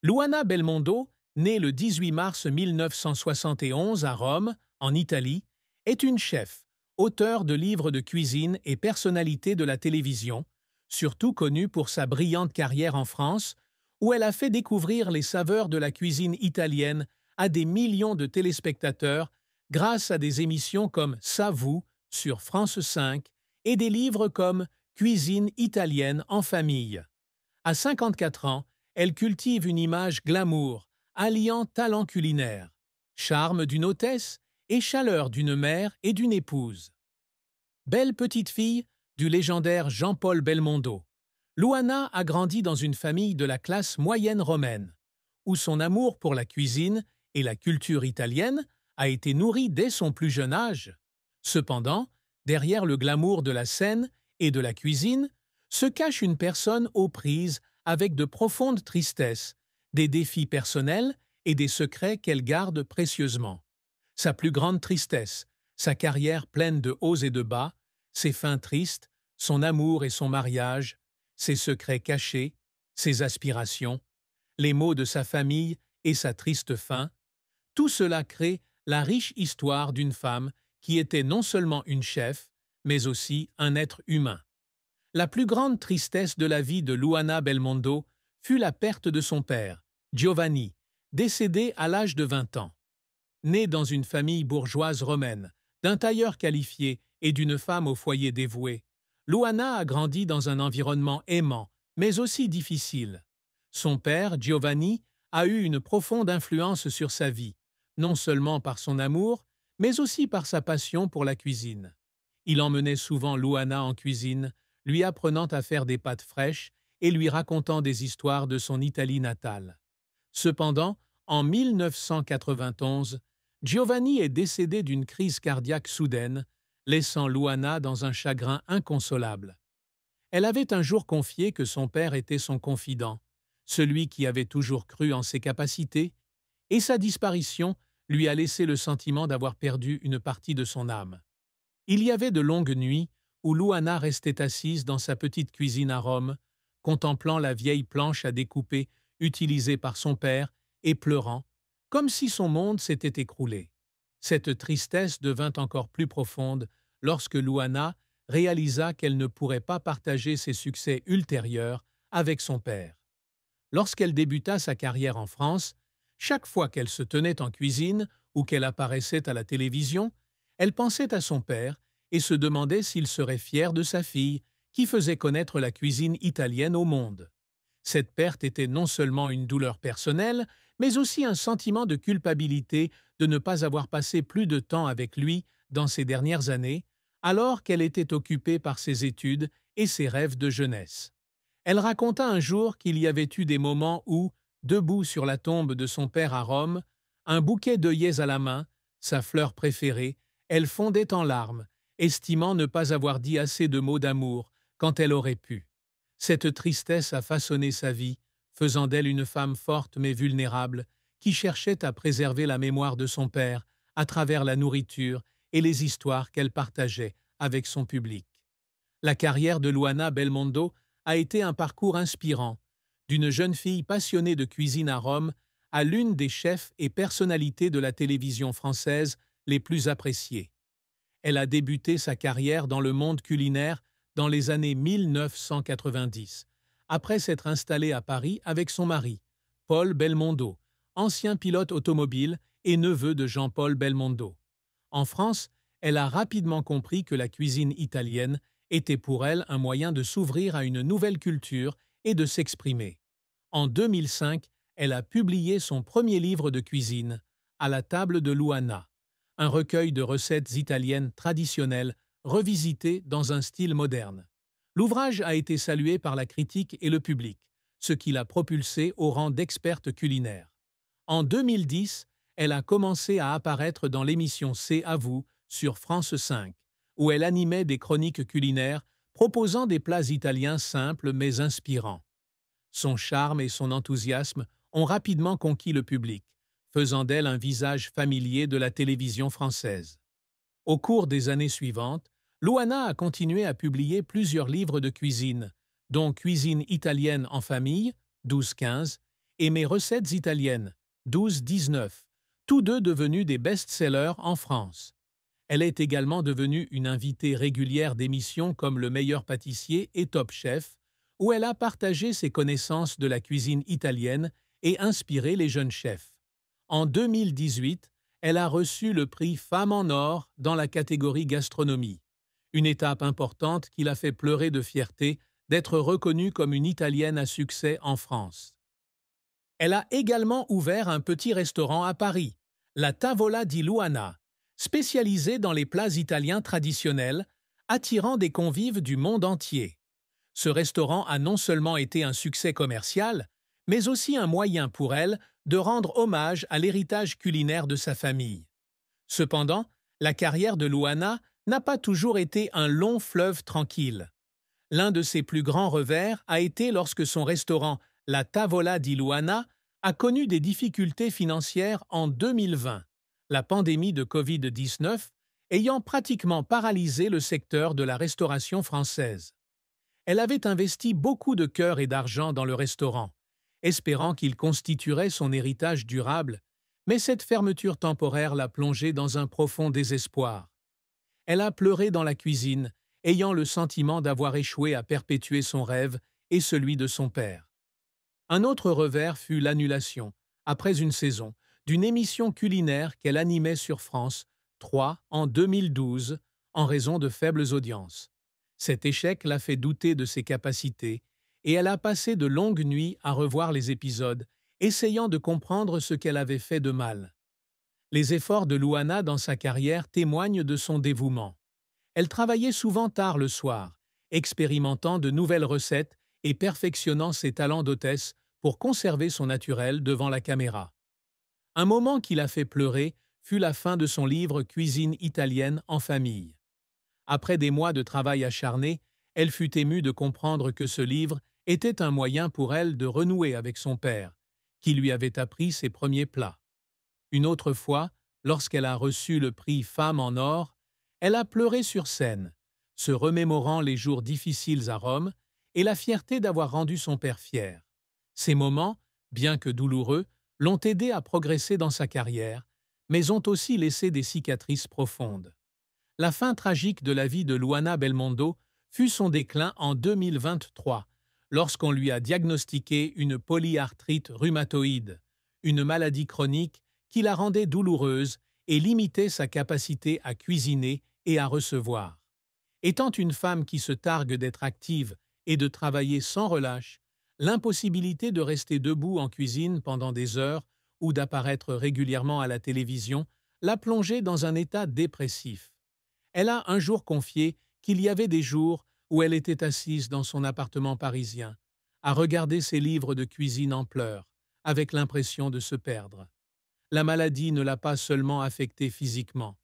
Luana Belmondo, née le 18 mars 1971 à Rome, en Italie, est une chef, auteure de livres de cuisine et personnalité de la télévision, surtout connue pour sa brillante carrière en France, où elle a fait découvrir les saveurs de la cuisine italienne à des millions de téléspectateurs grâce à des émissions comme Ça vous sur France 5 et des livres comme Cuisine italienne en famille. À 54 ans, elle cultive une image glamour, alliant talent culinaire, charme d'une hôtesse et chaleur d'une mère et d'une épouse. Belle petite fille du légendaire Jean-Paul Belmondo, Luana a grandi dans une famille de la classe moyenne romaine, où son amour pour la cuisine et la culture italienne a été nourri dès son plus jeune âge. Cependant, derrière le glamour de la scène et de la cuisine, se cache une personne aux prises avec de profondes tristesses, des défis personnels et des secrets qu'elle garde précieusement. Sa plus grande tristesse, sa carrière pleine de hauts et de bas, ses fins tristes, son amour et son mariage, ses secrets cachés, ses aspirations, les maux de sa famille et sa triste fin, tout cela crée la riche histoire d'une femme qui était non seulement une chef, mais aussi un être humain. La plus grande tristesse de la vie de Luana Belmondo fut la perte de son père, Giovanni, décédé à l'âge de 20 ans. Née dans une famille bourgeoise romaine, d'un tailleur qualifié et d'une femme au foyer dévouée, Luana a grandi dans un environnement aimant, mais aussi difficile. Son père, Giovanni, a eu une profonde influence sur sa vie, non seulement par son amour, mais aussi par sa passion pour la cuisine. Il emmenait souvent Luana en cuisine, lui apprenant à faire des pâtes fraîches et lui racontant des histoires de son Italie natale. Cependant, en 1991, Giovanni est décédé d'une crise cardiaque soudaine, laissant Luana dans un chagrin inconsolable. Elle avait un jour confié que son père était son confident, celui qui avait toujours cru en ses capacités, et sa disparition lui a laissé le sentiment d'avoir perdu une partie de son âme. Il y avait de longues nuits où Luana restait assise dans sa petite cuisine à Rome, contemplant la vieille planche à découper utilisée par son père et pleurant, comme si son monde s'était écroulé. Cette tristesse devint encore plus profonde lorsque Luana réalisa qu'elle ne pourrait pas partager ses succès ultérieurs avec son père. Lorsqu'elle débuta sa carrière en France, chaque fois qu'elle se tenait en cuisine ou qu'elle apparaissait à la télévision, elle pensait à son père et se demandait s'il serait fier de sa fille qui faisait connaître la cuisine italienne au monde. Cette perte était non seulement une douleur personnelle, mais aussi un sentiment de culpabilité de ne pas avoir passé plus de temps avec lui dans ces dernières années, alors qu'elle était occupée par ses études et ses rêves de jeunesse. Elle raconta un jour qu'il y avait eu des moments où, debout sur la tombe de son père à Rome, un bouquet d'œillets à la main, sa fleur préférée, elle fondait en larmes, estimant ne pas avoir dit assez de mots d'amour quand elle aurait pu. Cette tristesse a façonné sa vie, faisant d'elle une femme forte mais vulnérable, qui cherchait à préserver la mémoire de son père à travers la nourriture et les histoires qu'elle partageait avec son public. La carrière de Luana Belmondo a été un parcours inspirant, d'une jeune fille passionnée de cuisine à Rome à l'une des chefs et personnalités de la télévision française les plus appréciées. Elle a débuté sa carrière dans le monde culinaire dans les années 1990, après s'être installée à Paris avec son mari, Paul Belmondo, ancien pilote automobile et neveu de Jean-Paul Belmondo. En France, elle a rapidement compris que la cuisine italienne était pour elle un moyen de s'ouvrir à une nouvelle culture et de s'exprimer. En 2005, elle a publié son premier livre de cuisine, À la table de Luana, un recueil de recettes italiennes traditionnelles revisitées dans un style moderne. L'ouvrage a été salué par la critique et le public, ce qui l'a propulsée au rang d'experte culinaire. En 2010, elle a commencé à apparaître dans l'émission C'est à vous sur France 5, où elle animait des chroniques culinaires proposant des plats italiens simples mais inspirants. Son charme et son enthousiasme ont rapidement conquis le public, faisant d'elle un visage familier de la télévision française. Au cours des années suivantes, Luana a continué à publier plusieurs livres de cuisine, dont Cuisine italienne en famille, 12-15, et Mes recettes italiennes, 12-19, tous deux devenus des best-sellers en France. Elle est également devenue une invitée régulière d'émissions comme Le meilleur pâtissier et Top Chef, où elle a partagé ses connaissances de la cuisine italienne et inspiré les jeunes chefs. En 2018, elle a reçu le prix Femme en or dans la catégorie gastronomie, une étape importante qui l'a fait pleurer de fierté d'être reconnue comme une Italienne à succès en France. Elle a également ouvert un petit restaurant à Paris, la Tavola di Luana, spécialisé dans les plats italiens traditionnels, attirant des convives du monde entier. Ce restaurant a non seulement été un succès commercial, mais aussi un moyen pour elle de rendre hommage à l'héritage culinaire de sa famille. Cependant, la carrière de Luana n'a pas toujours été un long fleuve tranquille. L'un de ses plus grands revers a été lorsque son restaurant, la Tavola di Luana, a connu des difficultés financières en 2020, la pandémie de Covid-19 ayant pratiquement paralysé le secteur de la restauration française. Elle avait investi beaucoup de cœur et d'argent dans le restaurant, espérant qu'il constituerait son héritage durable, mais cette fermeture temporaire l'a plongée dans un profond désespoir. Elle a pleuré dans la cuisine, ayant le sentiment d'avoir échoué à perpétuer son rêve et celui de son père. Un autre revers fut l'annulation, après une saison, d'une émission culinaire qu'elle animait sur France 3 en 2012 en raison de faibles audiences. Cet échec l'a fait douter de ses capacités et elle a passé de longues nuits à revoir les épisodes, essayant de comprendre ce qu'elle avait fait de mal. Les efforts de Luana dans sa carrière témoignent de son dévouement. Elle travaillait souvent tard le soir, expérimentant de nouvelles recettes et perfectionnant ses talents d'hôtesse pour conserver son naturel devant la caméra. Un moment qui l'a fait pleurer fut la fin de son livre Cuisine italienne en famille. Après des mois de travail acharné, elle fut émue de comprendre que ce livre était un moyen pour elle de renouer avec son père, qui lui avait appris ses premiers plats. Une autre fois, lorsqu'elle a reçu le prix Femme en or, elle a pleuré sur scène, se remémorant les jours difficiles à Rome et la fierté d'avoir rendu son père fier. Ces moments, bien que douloureux, l'ont aidée à progresser dans sa carrière, mais ont aussi laissé des cicatrices profondes. La fin tragique de la vie de Luana Belmondo fut son déclin en 2023, lorsqu'on lui a diagnostiqué une polyarthrite rhumatoïde, une maladie chronique qui la rendait douloureuse et limitait sa capacité à cuisiner et à recevoir. Étant une femme qui se targue d'être active et de travailler sans relâche, l'impossibilité de rester debout en cuisine pendant des heures ou d'apparaître régulièrement à la télévision l'a plongée dans un état dépressif. Elle a un jour confié qu'il y avait des jours où elle était assise dans son appartement parisien, à regarder ses livres de cuisine en pleurs, avec l'impression de se perdre. La maladie ne l'a pas seulement affectée physiquement,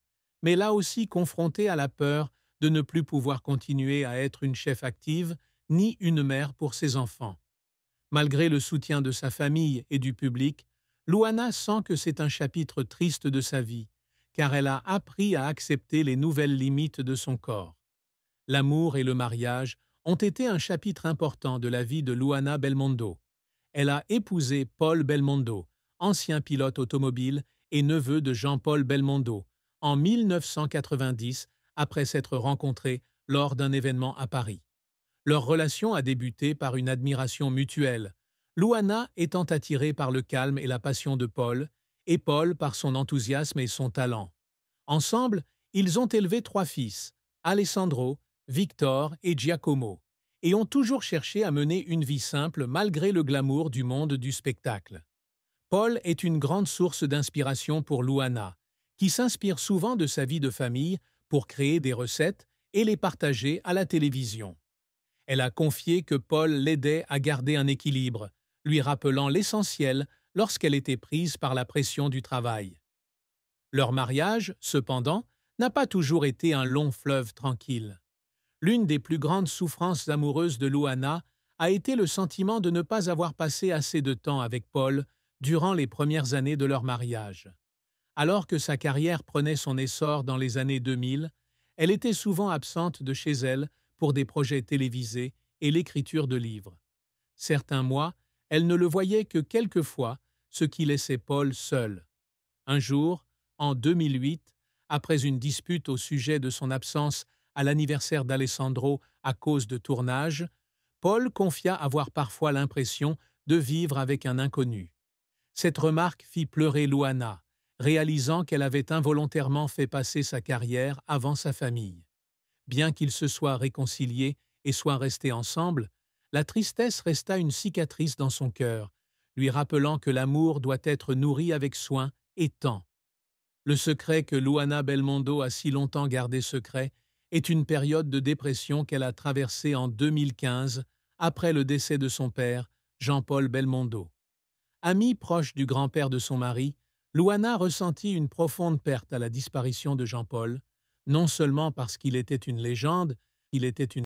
mais l'a aussi confrontée à la peur de ne plus pouvoir continuer à être une chef active ni une mère pour ses enfants. Malgré le soutien de sa famille et du public, Luana sent que c'est un chapitre triste de sa vie, car elle a appris à accepter les nouvelles limites de son corps. L'amour et le mariage ont été un chapitre important de la vie de Luana Belmondo. Elle a épousé Paul Belmondo, ancien pilote automobile et neveu de Jean-Paul Belmondo, en 1990 après s'être rencontrés lors d'un événement à Paris. Leur relation a débuté par une admiration mutuelle, Luana étant attirée par le calme et la passion de Paul, et Paul par son enthousiasme et son talent. Ensemble, ils ont élevé 3 fils, Alessandro, Victor et Giacomo, et ont toujours cherché à mener une vie simple malgré le glamour du monde du spectacle. Paul est une grande source d'inspiration pour Luana, qui s'inspire souvent de sa vie de famille pour créer des recettes et les partager à la télévision. Elle a confié que Paul l'aidait à garder un équilibre, lui rappelant l'essentiel lorsqu'elle était prise par la pression du travail. Leur mariage, cependant, n'a pas toujours été un long fleuve tranquille. L'une des plus grandes souffrances amoureuses de Luana a été le sentiment de ne pas avoir passé assez de temps avec Paul durant les premières années de leur mariage. Alors que sa carrière prenait son essor dans les années 2000, elle était souvent absente de chez elle pour des projets télévisés et l'écriture de livres. Certains mois, Elle ne le voyait que quelquefois, ce qui laissait Paul seul. Un jour, en 2008, après une dispute au sujet de son absence à l'anniversaire d'Alessandro à cause de tournage, Paul confia avoir parfois l'impression de vivre avec un inconnu. Cette remarque fit pleurer Luana, réalisant qu'elle avait involontairement fait passer sa carrière avant sa famille. Bien qu'ils se soient réconciliés et soient restés ensemble, la tristesse resta une cicatrice dans son cœur, lui rappelant que l'amour doit être nourri avec soin et temps. Le secret que Luana Belmondo a si longtemps gardé secret est une période de dépression qu'elle a traversée en 2015 après le décès de son père, Jean-Paul Belmondo. Amie proche du grand-père de son mari, Luana ressentit une profonde perte à la disparition de Jean-Paul, non seulement parce qu'il était une légende, il était une